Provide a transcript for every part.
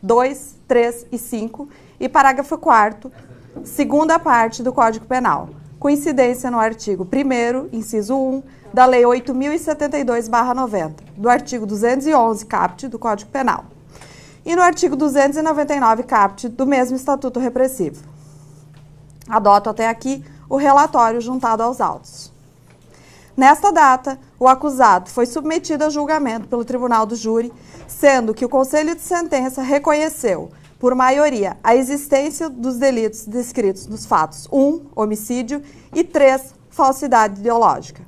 2, 3 e 5 e parágrafo 4º, segunda parte do Código Penal, com incidência no artigo 1º, inciso 1, da Lei 8.072/90, do artigo 211 caput do Código Penal e no artigo 299 caput do mesmo Estatuto Repressivo. Adoto até aqui o relatório juntado aos autos. Nesta data, o acusado foi submetido a julgamento pelo Tribunal do Júri, sendo que o Conselho de Sentença reconheceu, por maioria, a existência dos delitos descritos nos fatos 1, homicídio, e 3, falsidade ideológica,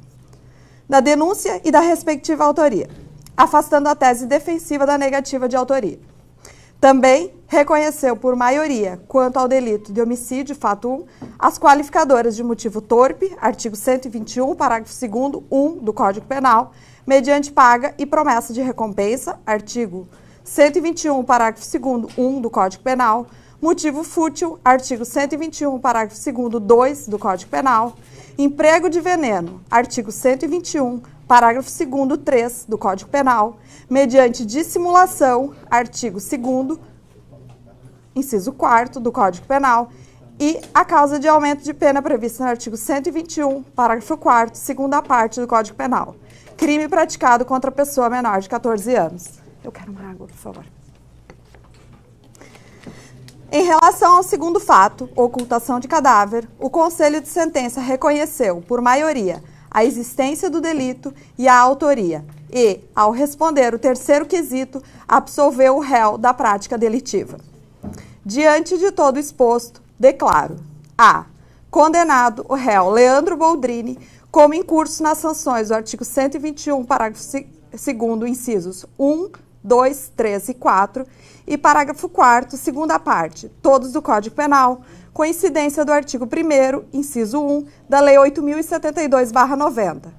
da denúncia e da respectiva autoria, afastando a tese defensiva da negativa de autoria. Também reconheceu por maioria, quanto ao delito de homicídio, fato 1, as qualificadoras de motivo torpe, artigo 121, parágrafo 2º, 1 do Código Penal, mediante paga e promessa de recompensa, artigo 121, parágrafo 2º, 1 do Código Penal, motivo fútil, artigo 121, parágrafo 2º, 2 do Código Penal, emprego de veneno, artigo 121, parágrafo 2º, 3 do Código Penal, mediante dissimulação, artigo 2º, inciso 4º do Código Penal, e a causa de aumento de pena prevista no artigo 121, parágrafo 4º, segunda parte do Código Penal. Crime praticado contra pessoa menor de 14 anos. Eu quero uma água, por favor. Em relação ao segundo fato, ocultação de cadáver, o Conselho de Sentença reconheceu, por maioria, a existência do delito e a autoria e, ao responder o terceiro quesito, absolveu o réu da prática delitiva. Diante de todo exposto, declaro a. Condenado o réu Leandro Boldrini como incurso nas sanções do artigo 121, parágrafo 2º, incisos 1, 2, 3 e 4 e parágrafo 4º, segunda parte, todos do Código Penal, com incidência do artigo 1º, inciso 1, da Lei 8.072/90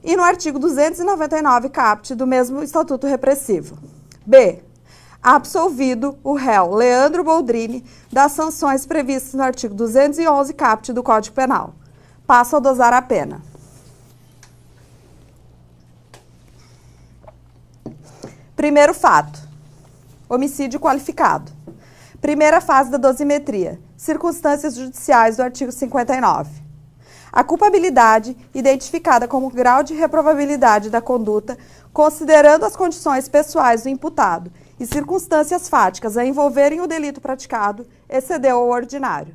e no artigo 299 caput do mesmo Estatuto Repressivo. B. Absolvido o réu Leandro Boldrini das sanções previstas no artigo 211 caput do Código Penal. Passo a dosar a pena. Primeiro fato, homicídio qualificado. Primeira fase da dosimetria, circunstâncias judiciais do artigo 59. A culpabilidade, identificada como grau de reprovabilidade da conduta, considerando as condições pessoais do imputado e circunstâncias fáticas a envolverem o delito praticado, excedeu ao ordinário.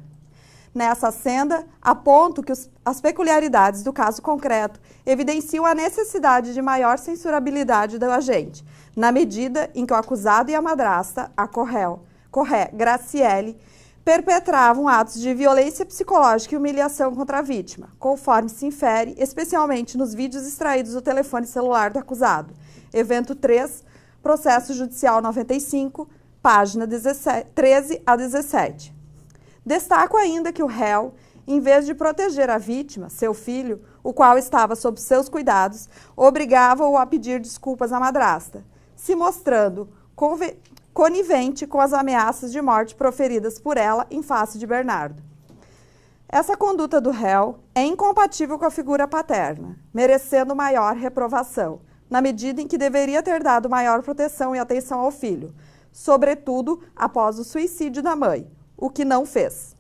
Nessa senda, aponto que as peculiaridades do caso concreto evidenciam a necessidade de maior censurabilidade do agente, na medida em que o acusado e a madrasta, a Corré Graciele, perpetravam atos de violência psicológica e humilhação contra a vítima, conforme se infere, especialmente nos vídeos extraídos do telefone celular do acusado. Evento 3, processo judicial 95, página 13 a 17. Destaco ainda que o réu, em vez de proteger a vítima, seu filho, o qual estava sob seus cuidados, obrigava-o a pedir desculpas à madrasta, se mostrando conivente com as ameaças de morte proferidas por ela em face de Bernardo. Essa conduta do réu é incompatível com a figura paterna, merecendo maior reprovação, na medida em que deveria ter dado maior proteção e atenção ao filho, sobretudo após o suicídio da mãe, o que não fez.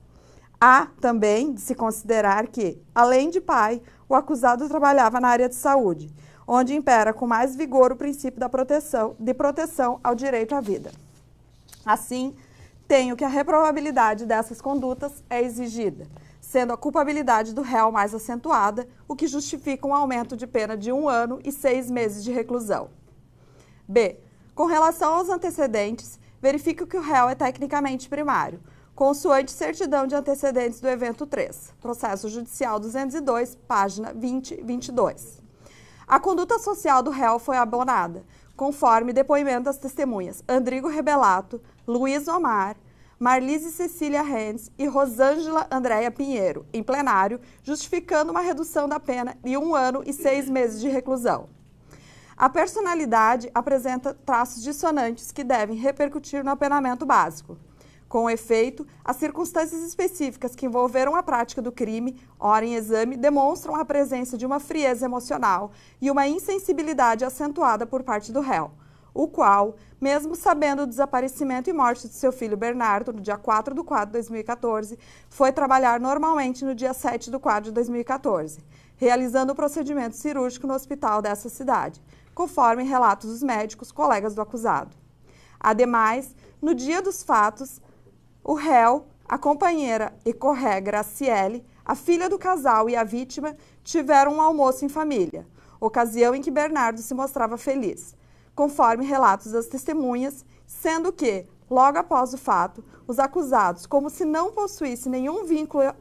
Há também de se considerar que, além de pai, o acusado trabalhava na área de saúde, onde impera com mais vigor o princípio da proteção ao direito à vida. Assim, tenho que a reprovabilidade dessas condutas é exigida, sendo a culpabilidade do réu mais acentuada, o que justifica um aumento de pena de 1 ano e 6 meses de reclusão. B. Com relação aos antecedentes, verifico que o réu é tecnicamente primário, consoante certidão de antecedentes do evento 3, processo judicial 202, página 20 e 22. A conduta social do réu foi abonada, conforme depoimento das testemunhas Andrigo Rebelato, Luiz Omar, Marlise Cecília Renz e Rosângela Andréia Pinheiro, em plenário, justificando uma redução da pena de 1 ano e 6 meses de reclusão. A personalidade apresenta traços dissonantes que devem repercutir no apenamento básico. Com efeito, as circunstâncias específicas que envolveram a prática do crime, ora em exame, demonstram a presença de uma frieza emocional e uma insensibilidade acentuada por parte do réu, o qual, mesmo sabendo o desaparecimento e morte de seu filho Bernardo, no dia 4/4 de 2014, foi trabalhar normalmente no dia 7/4 de 2014, realizando o procedimento cirúrgico no hospital dessa cidade, conforme relatos dos médicos colegas do acusado. Ademais, no dia dos fatos, o réu, a companheira Ecorré Graciele, a filha do casal e a vítima tiveram um almoço em família, ocasião em que Bernardo se mostrava feliz, conforme relatos das testemunhas, sendo que, logo após o fato, os acusados, como se não possuísse nenhum vínculo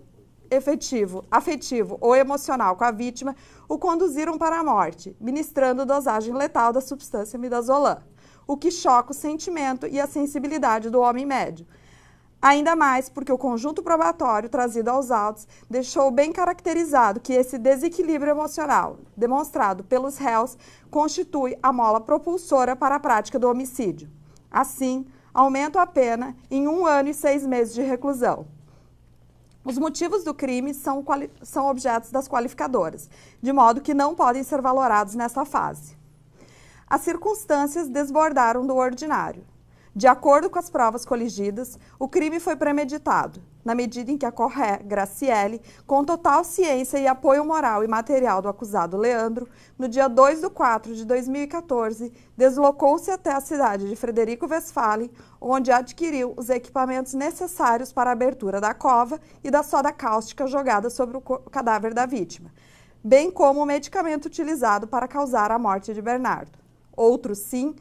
afetivo ou emocional com a vítima, o conduziram para a morte, ministrando dosagem letal da substância midazolam, o que choca o sentimento e a sensibilidade do homem médio. Ainda mais porque o conjunto probatório trazido aos autos deixou bem caracterizado que esse desequilíbrio emocional, demonstrado pelos réus, constitui a mola propulsora para a prática do homicídio. Assim, aumenta a pena em 1 ano e 6 meses de reclusão. Os motivos do crime são objetos das qualificadoras, de modo que não podem ser valorados nesta fase. As circunstâncias desbordaram do ordinário. De acordo com as provas coligidas, o crime foi premeditado, na medida em que a Ecorré Graciele, com total ciência e apoio moral e material do acusado Leandro, no dia 2/4 de 2014, deslocou-se até a cidade de Frederico Westphalen, onde adquiriu os equipamentos necessários para a abertura da cova e da soda cáustica jogada sobre o cadáver da vítima, bem como o medicamento utilizado para causar a morte de Bernardo. Outro sim,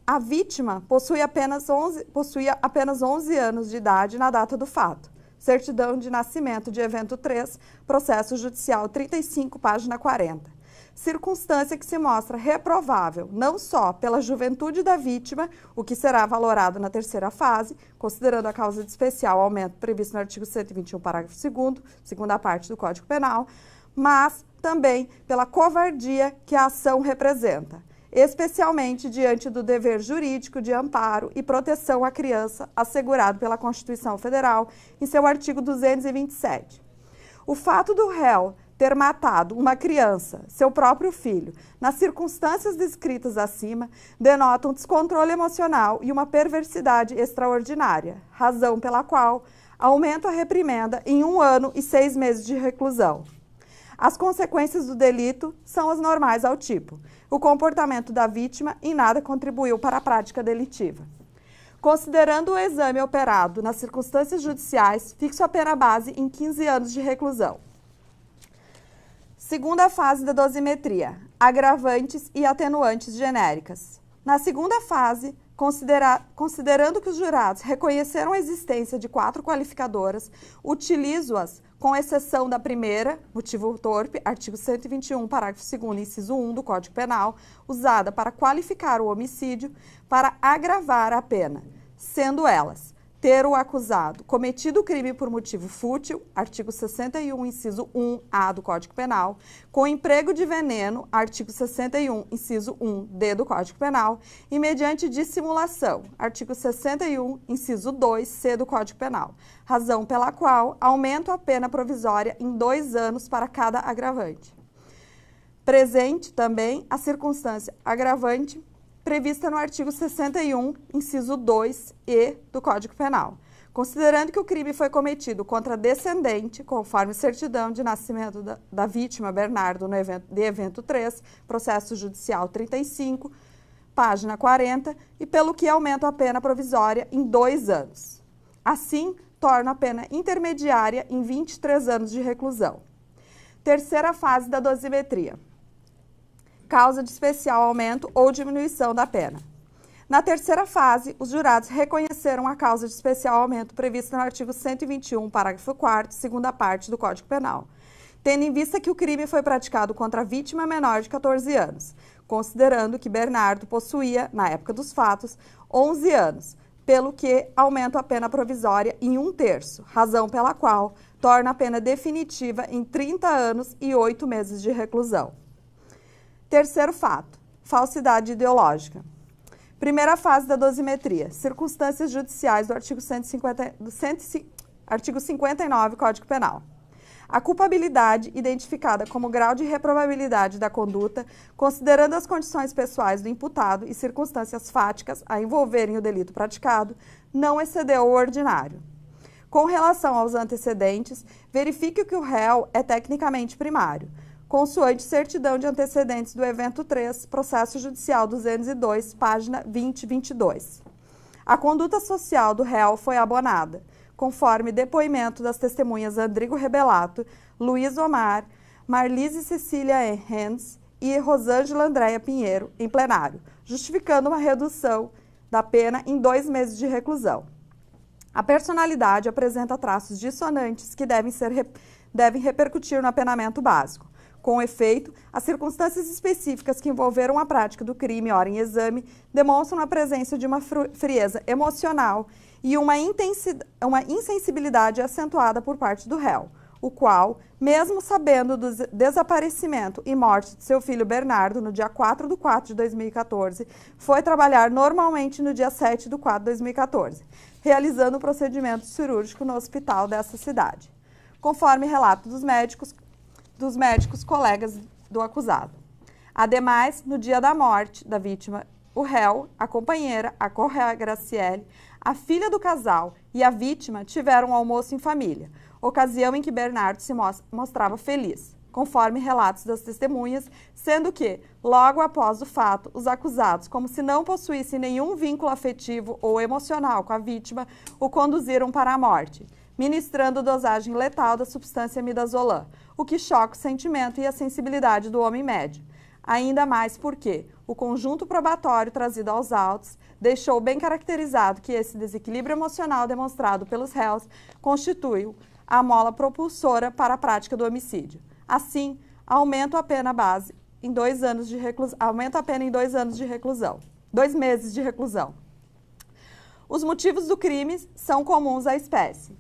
a vítima possuía apenas 11 anos de idade na data do fato. Certidão de nascimento de evento 3, processo judicial 35, página 40. Circunstância que se mostra reprovável não só pela juventude da vítima, o que será valorado na terceira fase, considerando a causa de especial aumento previsto no artigo 121, parágrafo 2º, segunda parte do Código Penal, mas também pela covardia que a ação representa, especialmente diante do dever jurídico de amparo e proteção à criança assegurado pela Constituição Federal em seu artigo 227. O fato do réu ter matado uma criança, seu próprio filho, nas circunstâncias descritas acima, denota um descontrole emocional e uma perversidade extraordinária, razão pela qual aumenta a reprimenda em 1 ano e 6 meses de reclusão. As consequências do delito são as normais ao tipo. O comportamento da vítima em nada contribuiu para a prática delitiva. Considerando o exame operado nas circunstâncias judiciais, fixo a pena base em 15 anos de reclusão. Segunda fase da dosimetria, agravantes e atenuantes genéricas. Na segunda fase, considerando que os jurados reconheceram a existência de 4 qualificadoras, utilizo-as com exceção da primeira, motivo torpe, artigo 121, parágrafo 2º, inciso 1 do Código Penal, usada para qualificar o homicídio, para agravar a pena, sendo elas ter o acusado cometido o crime por motivo fútil, artigo 61, inciso 1A do Código Penal, com emprego de veneno, artigo 61, inciso 1D do Código Penal, e mediante dissimulação, artigo 61, inciso 2C do Código Penal, razão pela qual aumento a pena provisória em 2 anos para cada agravante. Presente também a circunstância agravante prevista no artigo 61, inciso 2e do Código Penal, considerando que o crime foi cometido contra descendente, conforme certidão de nascimento da vítima Bernardo de evento 3, processo judicial 35, página 40, e pelo que aumenta a pena provisória em 2 anos. Assim, torna a pena intermediária em 23 anos de reclusão. Terceira fase da dosimetria. Causa de especial aumento ou diminuição da pena. Na terceira fase, os jurados reconheceram a causa de especial aumento prevista no artigo 121, parágrafo 4º, segunda parte do Código Penal, tendo em vista que o crime foi praticado contra a vítima menor de 14 anos, considerando que Bernardo possuía, na época dos fatos, 11 anos, pelo que aumenta a pena provisória em 1/3, razão pela qual torna a pena definitiva em 30 anos e 8 meses de reclusão. Terceiro fato, falsidade ideológica. Primeira fase da dosimetria, circunstâncias judiciais do artigo 59 Código Penal. A culpabilidade, identificada como grau de reprovabilidade da conduta, considerando as condições pessoais do imputado e circunstâncias fáticas a envolverem o delito praticado, não excedeu o ordinário. Com relação aos antecedentes, verifique que o réu é tecnicamente primário, consoante certidão de antecedentes do evento 3, processo judicial 202, página 2022. A conduta social do réu foi abonada, conforme depoimento das testemunhas Andrigo Rebelato, Luiz Omar, Marlise Cecília Henz e Rosângela Andréia Pinheiro, em plenário, justificando uma redução da pena em 2 meses de reclusão. A personalidade apresenta traços dissonantes que devem repercutir no apenamento básico. Com efeito, as circunstâncias específicas que envolveram a prática do crime, ora em exame, demonstram a presença de uma frieza emocional e uma insensibilidade acentuada por parte do réu, o qual, mesmo sabendo do desaparecimento e morte de seu filho Bernardo no dia 4/4 de 2014, foi trabalhar normalmente no dia 7/4 de 2014, realizando o procedimento cirúrgico no hospital dessa cidade, conforme relato dos médicos colegas do acusado. Ademais, no dia da morte da vítima, o réu, a companheira, a Correa Graciele, a filha do casal e a vítima tiveram um almoço em família, ocasião em que Bernardo se mostrava feliz, conforme relatos das testemunhas, sendo que, logo após o fato, os acusados, como se não possuíssem nenhum vínculo afetivo ou emocional com a vítima, o conduziram para a morte, ministrando dosagem letal da substância midazolam, o que choca o sentimento e a sensibilidade do homem médio. Ainda mais porque o conjunto probatório trazido aos autos deixou bem caracterizado que esse desequilíbrio emocional demonstrado pelos réus constitui a mola propulsora para a prática do homicídio. Assim, aumenta a pena base em 2 anos de reclusão, 2 meses de reclusão. Os motivos do crime são comuns à espécie.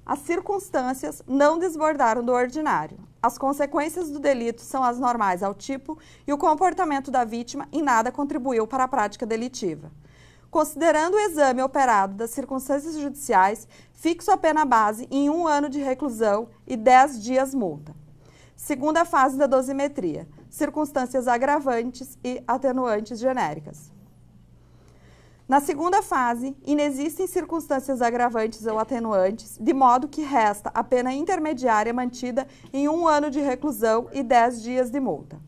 As circunstâncias não desbordaram do ordinário. As consequências do delito são as normais ao tipo e o comportamento da vítima em nada contribuiu para a prática delitiva. Considerando o exame operado das circunstâncias judiciais, fixo a pena base em 1 ano de reclusão e 10 dias multa. Segunda fase da dosimetria, circunstâncias agravantes e atenuantes genéricas. Na segunda fase, inexistem circunstâncias agravantes ou atenuantes, de modo que resta a pena intermediária mantida em 1 ano de reclusão e 10 dias de multa.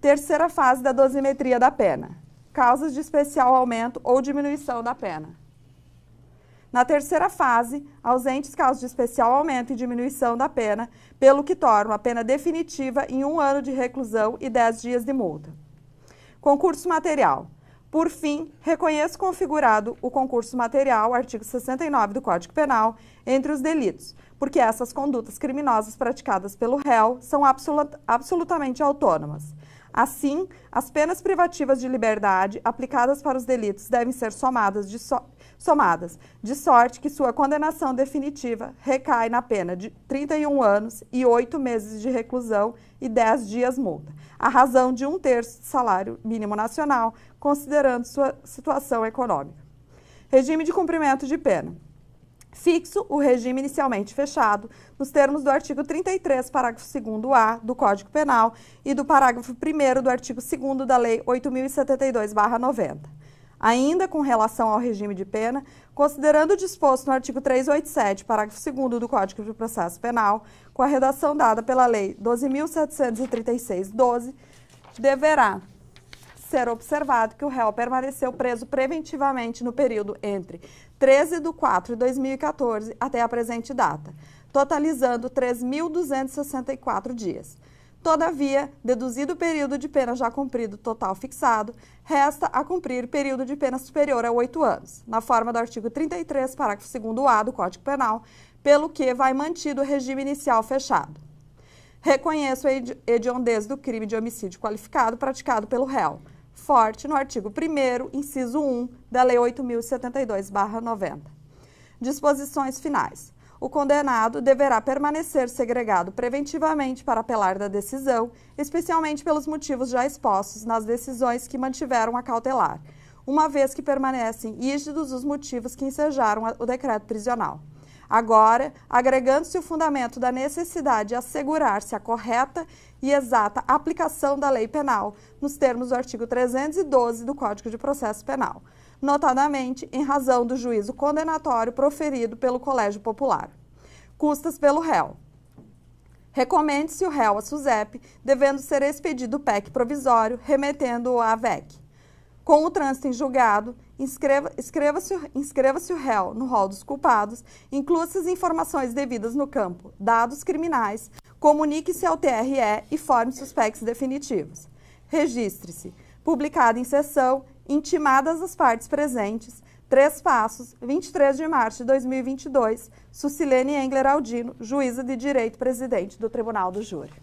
Terceira fase da dosimetria da pena, causas de especial aumento ou diminuição da pena. Na terceira fase, ausentes causas de especial aumento e diminuição da pena, pelo que torna a pena definitiva em 1 ano de reclusão e 10 dias de multa. Concurso material. Por fim, reconheço configurado o concurso material, artigo 69 do Código Penal, entre os delitos, porque essas condutas criminosas praticadas pelo réu são absolutamente autônomas. Assim, as penas privativas de liberdade aplicadas para os delitos devem ser somadas, de sorte que sua condenação definitiva recai na pena de 31 anos e 8 meses de reclusão e 10 dias multa, à razão de 1/3 do salário mínimo nacional, considerando sua situação econômica. Regime de cumprimento de pena. Fixo o regime inicialmente fechado nos termos do artigo 33, parágrafo 2º-A do Código Penal e do parágrafo 1º do artigo 2º da Lei 8.072/90. Ainda com relação ao regime de pena, considerando o disposto no artigo 387, parágrafo 2º do Código de Processo Penal, com a redação dada pela Lei 12.736/12, deverá ser observado que o réu permaneceu preso preventivamente no período entre 13/4 de 2014 até a presente data, totalizando 3.264 dias. Todavia, deduzido o período de pena já cumprido total fixado, resta a cumprir período de pena superior a 8 anos, na forma do artigo 33, parágrafo 2º-A do Código Penal, pelo que vai mantido o regime inicial fechado. Reconheço a hediondez do crime de homicídio qualificado praticado pelo réu, forte no artigo 1º, inciso 1, da Lei 8.072/90. Disposições finais. O condenado deverá permanecer segregado preventivamente para apelar da decisão, especialmente pelos motivos já expostos nas decisões que mantiveram a cautelar, uma vez que permanecem rígidos os motivos que ensejaram o decreto prisional. Agora, agregando-se o fundamento da necessidade de assegurar-se a correta e exata aplicação da lei penal, nos termos do artigo 312 do Código de Processo Penal, notadamente em razão do juízo condenatório proferido pelo Colégio Popular. Custas pelo réu. Recomende-se o réu à SUSEP, devendo ser expedido o PEC provisório, remetendo-o à VEC. Com o trânsito em julgado, inscreva-se o réu no rol dos culpados, inclua-se as informações devidas no campo dados criminais, comunique-se ao TRE e forme-se os PECs definitivos. Registre-se. Publicado em sessão, intimadas as partes presentes, 3 Passos, 23 de março de 2022, Sucilene Engler Aldino, juíza de direito presidente do Tribunal do Júri.